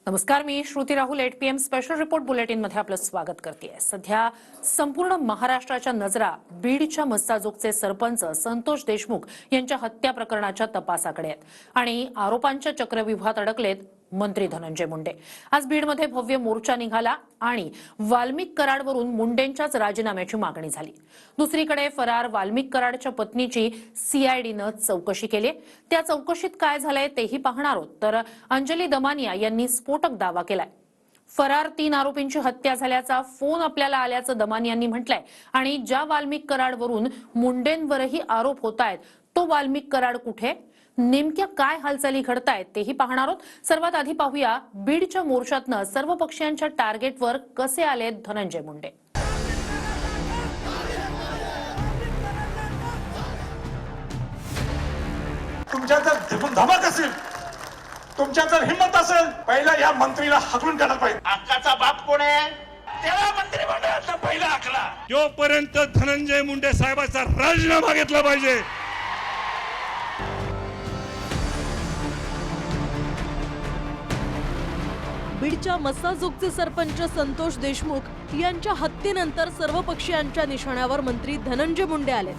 नमस्कार, मी Shruti Rahul 8 PM special report bulletin मध्ये आपलं स्वागत करते। सध्या संपूर्ण महाराष्ट्राच्या नजरा बीडच्या मस्साजोगचे सरपंच संतोष देशमुख यांच्या हत्या प्रकरणाच्या तपासाकडे आहेत आणि आरोपांच्या चक्रव्यूहात अडकलेत मंत्री धनंजय मुंडे। आज बीडमध्ये भव्य मोर्चा निघाला आणि वाल्मिक कराडवरून मुंडेंच्याच राजीनाम्याची मागणी झाली। दुसरीकडे फरार वाल्मिक कराडच्या पत्नीची CIDनं चौकशी केली। त्या चौकशीत काय झालंय तेही पाहणार आहोत। तर अंजली दमानिया यांनी स्फोटक दावा केलाय। फरार 3 आरोपींची हत्या झाल्याचा फोन आपल्याला आल्याचं दमानियांनी म्हटलंय आणि ज्या वाल्मिक कराडवरून मुंडेंवरही आरोप होतायत तो वाल्मिक कराड कुठे, नेमक्या काय हालचाली घडतायत तेही पाहणार आहोत। सर्वात आधी पाहूया बीडच्या मोर्चातनं सर्व पक्षांच्या टार्गेटवर कसे आलेत धनंजय मुंडे। तुमच्या जर धमक असेल, तुमच्या जर हिम्मत असेल, पहिला या मंत्रीला हाकलून काढायला पाहिजे। अक्काचा बाप कोण आहे त्याला मंत्रिमंडळात पहिला हाकला। जोपर्यंत धनंजय मुंडे साहेबांचा राजीनामा घेतला पाहिजे। बीडच्या मस्साजोगचे सरपंच संतोष देशमुख यांच्या हत्येनंतर सर्व पक्षीयांच्या निशाण्यावर मंत्री धनंजय मुंडे आले।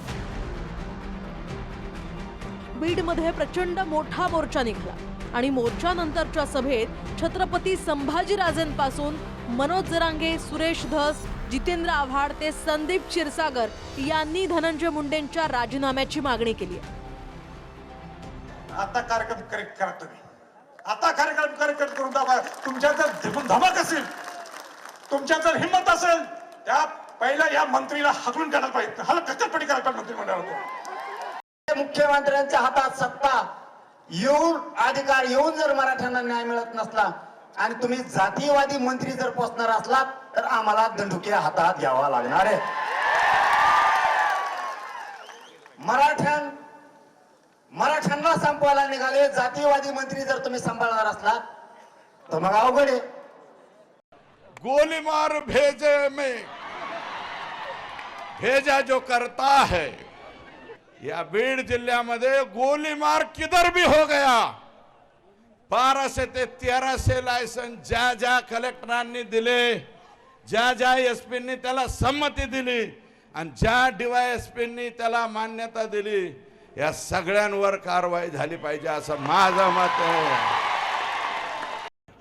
बीडमध्ये प्रचंड मोठा मोर्चा निघाला आणि मोर्चानंतरच्या सभेत छत्रपती संभाजीराजेंपासून मनोज जरांगे, सुरेश धस, जितेंद्र आव्हाड ते संदीप क्षीरसागर यांनी धनंजय मुंडेंच्या राजीनाम्याची मागणी केली। आता कार्यक्रम करा तुम्ही, आता कार्यक्रम करून दाखवा। तुमच्या जर धमक असेल, तुमच्या जर हिम्मत असेल, त्या पहिला या मंत्रीला हाकलून काढायला पाहिजे। हलकटपणी करायला पाहिजे मंत्रिमंडळात। मुख्यमंत्र्यांच्या हातात सत्ता येऊन, अधिकार येऊन जर मराठ्यांना न्याय मिळत नसला आणि तुम्ही जातीयवादी मंत्री जर पोचणार असलात तर आम्हाला दंडुके हातात घ्यावा लागणार आहे। मराठ्यांना संपवायला निघाले जातीयवादी मंत्री जर तुम्ही सांभाळणार असलात तर मग अवघड आहे। गोलीमार भेजे में भेजा जो करता है, या बीड जिल्ह्यामध्ये गोलीमार किधर भी हो गया। 1200 ते 1300 लायसन्स ज्या ज्या कलेक्टरांनी दिले, ज्या ज्या SP-नी त्याला संमती दिली आणि ज्या DYSP-नी त्याला मान्यता दिली, या सगळ्यांवर कारवाई झाली पाहिजे असं माझं मत आहे।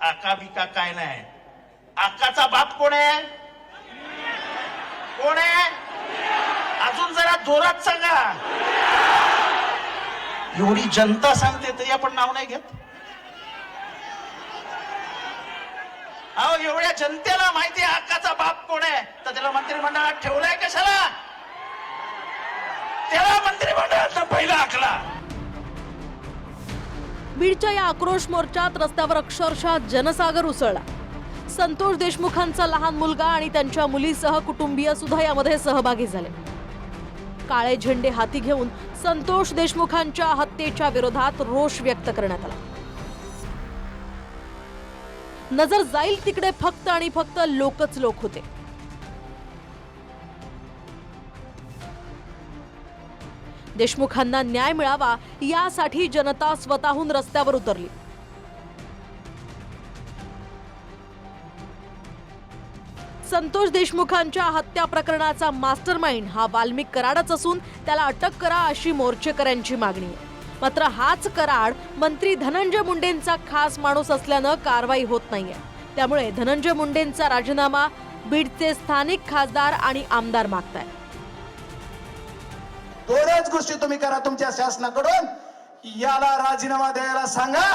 अक्का बिका काय नाही। अक्काचा बाप कोण आहे कोण आहे अजून जरा जोरात सांगा। एवढी जनता सांगते तरी आपण नाव नाही घेत। अहो, एवढ्या जनतेला माहिती आहे अक्काचा बाप कोण आहे, तर त्याला मंत्रिमंडळात ठेवलाय कशाला? त्याला मंत्रिमंडळात पहिला हाकला। बीडच्या या आक्रोश मोर्चात रस्त्यावर अक्षरशः जनसागर उसळला। संतोष देशमुखांचा लहान मुलगा आणि त्यांच्या मुलीसह कुटुंबीय सुद्धा यामध्ये सहभागी झाले। काळे झेंडे हाती घेऊन संतोष देशमुखांच्या हत्येच्या विरोधात रोष व्यक्त करण्यात आला। नजर जाईल तिकडे फक्त आणि फक्त लोकच लोक होते। देशमुखांना न्याय मिळावा यासाठी जनता स्वतःहून रस्त्यावर उतरली। संतोष देशमुखांच्या हत्या प्रकरणाचा मास्टरमाइंड हा वाल्मिक कराडच असून त्याला अटक करा अशी मोर्चेकऱ्यांची मागणी आहे। मात्र हाच कराड मंत्री धनंजय मुंडेंचा खास माणूस असल्यानं कारवाई होत नाहीये। त्यामुळे धनंजय मुंडेंचा राजीनामा बीडचे स्थानिक खासदार आणि आमदार मागतायत। दोनच गोष्टी तुम्ही करा तुमच्या शासनाकडून, याला राजीनामा द्यायला सांगा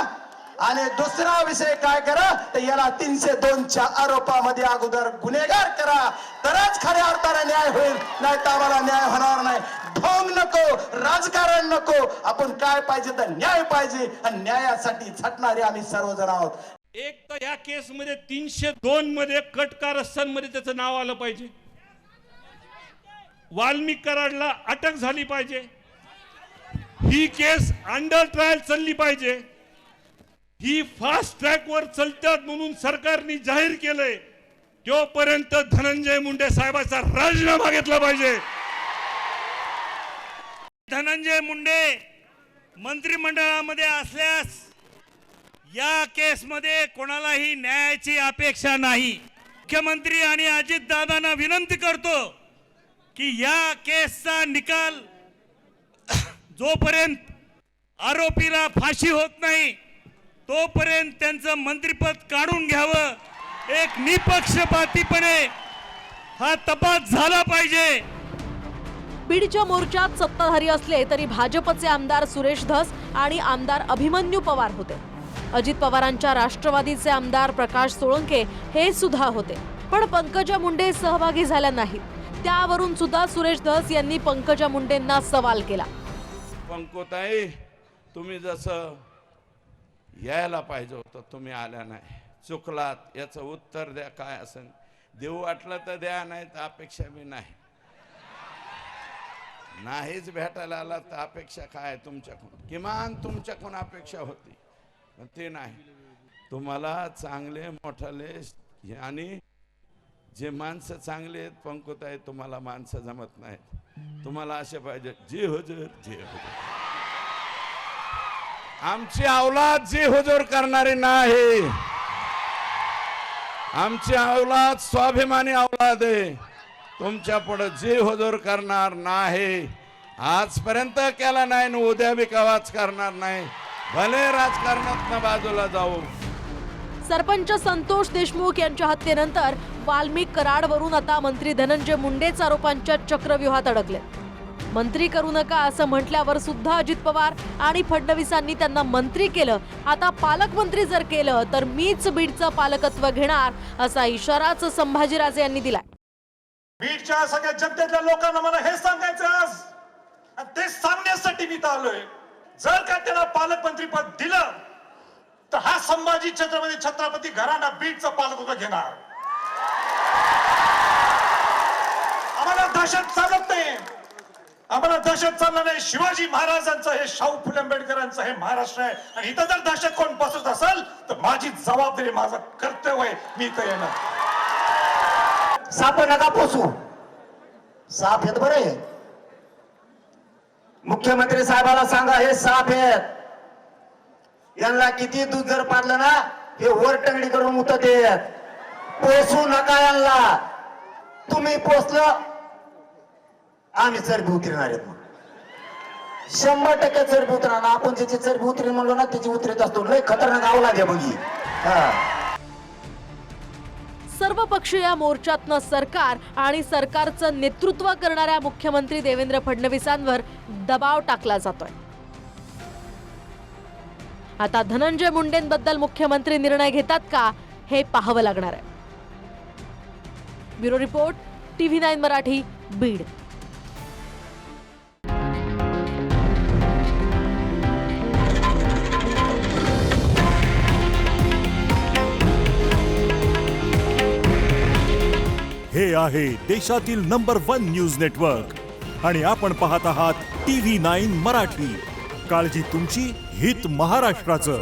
आणि दुसरा विषय काय करा तर याला 302च्या आरोपामध्ये अगोदर गुन्हेगार करा, तरच खऱ्या अर्थाने न्याय होईल, नाही तर आम्हाला न्याय होणार नाही। ढोंग नको, राजकारण नको, आपण काय पाहिजे तर न्याय पाहिजे आणि न्यायासाठी झटणारे आम्ही सर्वजण आहोत। एक तर या केस मध्ये 302 मध्ये कटकारस्थानमध्ये त्याचं नाव आलं पाहिजे। वाल्मिक कराडला अटक झाली पाहिजे। ही केस अंडर ट्रायल चालली पाहिजे। ही फास्ट ट्रॅक वर चालतात म्हणून सरकारने जाहीर केलंय। तोपर्यंत धनंजय मुंडे साहेबांचा राजीनामा घेतला पाहिजे। धनंजय मुंडे मंत्रिमंडळामध्ये असल्यास या केसमध्ये कोणालाही न्यायाची अपेक्षा नाही. मुख्यमंत्री आणि अजितदादांना विनंती करतो की या केसचा निकाल जोपर्यंत आरोपीला फाशी होत नाही तोपर्यंत त्यांचं मंत्रिपद काढून घ्यावं. एक निपक्षपातीपणे हा तपास झाला पाहिजे. बीडच्या मोर्चात सत्ताधारी असले तरी भाजपचे आमदार सुरेश धस आणि आमदार अभिमन्यू पवार होते. अजित पवारांच्या राष्ट्रवादीचे आमदार प्रकाश सोळंके हे सुद्धा होते, पण पंकजा मुंडे सहभागी झाल्या नाहीत. त्यावरून सुद्धा सुरेश धस यांनी पंकजा मुंडेंना सवाल केला. पंकुताई, तुम्ही जसं यायला पाहिजे होतं तुम्ही आल्या नाही, चुकलात. याचं उत्तर द्या, काय असेल देऊ वाटलं तर द्या, नाही तर अपेक्षा बी नाही. नाहीच भेटायला आला तर अपेक्षा काय तुमच्याकडून? किमान तुमच्याकडून अपेक्षा होती, पण ते नाही. तुम्हाला चांगले मोठाले आणि जे माणसं चांगले आहेत पंकुताई, तुम्हाला माणसं जमत नाहीत. तुम्हाला असे पाहिजे जी हुजूर जी हुजूर. आमची औलाद जी हुजूर करणारी नाही. आमची औलाद स्वाभिमानी औलाद आहे. तुमच्या पुढे जी हुजूर करणार नाही. आजपर्यंत केला नाही आणि उद्या बी कवाच करणार नाही. भले राजकारणात बाजूला जाऊ. सरपंच संतोष देशमुख यांच्या हत्येनंतर वाल्मिक कराडवरून आता मंत्री धनंजय मुंडेच आरोपांच्या चक्रव्यूहात अडकले. मंत्री करू नका असं म्हटल्यावर सुद्धा अजित पवार आणि फडणवीसांनी त्यांना मंत्री केलं. आता पालकमंत्री जर केलं तर मीच बीडचं पालकत्व घेणार असा इशाराच संभाजीराजे यांनी दिलाय. बीडच्या सगळ्या जनतेतल्या लोकांना मला हे सांगायचं आज, आणि ते सांगण्यासाठी मी आलोय. जर का त्यांना पालकमंत्री पद दिलं तर हा संभाजी छत्रपती घराणा बीडचं पालकत्व घेणार. आम्हाला दहशत चालत नाही. आम्हाला दहशत चालणार नाही. शिवाजी महाराजांचं हे, शाहू फुले आंबेडकरांचं हे महाराष्ट्र आहे, आणि इथं जर दहशत कोण बसत असेल तर माझी जबाबदारी, माझं कर्तव्य आहे, मी इथं येणार. साप नका पोसू. साप आहेत बरे. मुख्यमंत्री साहेबाला सांगा हे साप आहेत. यांना किती दूध जर पाडलं ना हे वर टंगडी करून उतरत येत. पोसू नका यांना. तुम्ही पोसलं आम्ही चरबी उतरणार आहेत. 100% चरबी उतरणार. आपण ज्याची चरबी उतरेल म्हणलो ना त्याची उतरत असतो. लय खतरनाक अवलाद आहे बघी. सर्वपक्षीय मोर्चातनं सरकार आणि सरकारचं नेतृत्व करणाऱ्या मुख्यमंत्री देवेंद्र फडणवीसांवर दबाव टाकला जातोय. आता धनंजय मुंडेंबद्दल मुख्यमंत्री निर्णय घेतात का हे पाहावं लागणार आहे. Bureau report, TV9 Marathi, Beed. हे आहे देशातील नंबर 1 न्यूज नेटवर्क आणि आपण पाहत आहात TV9 मराठी. काळजी तुमची, हित महाराष्ट्राचं.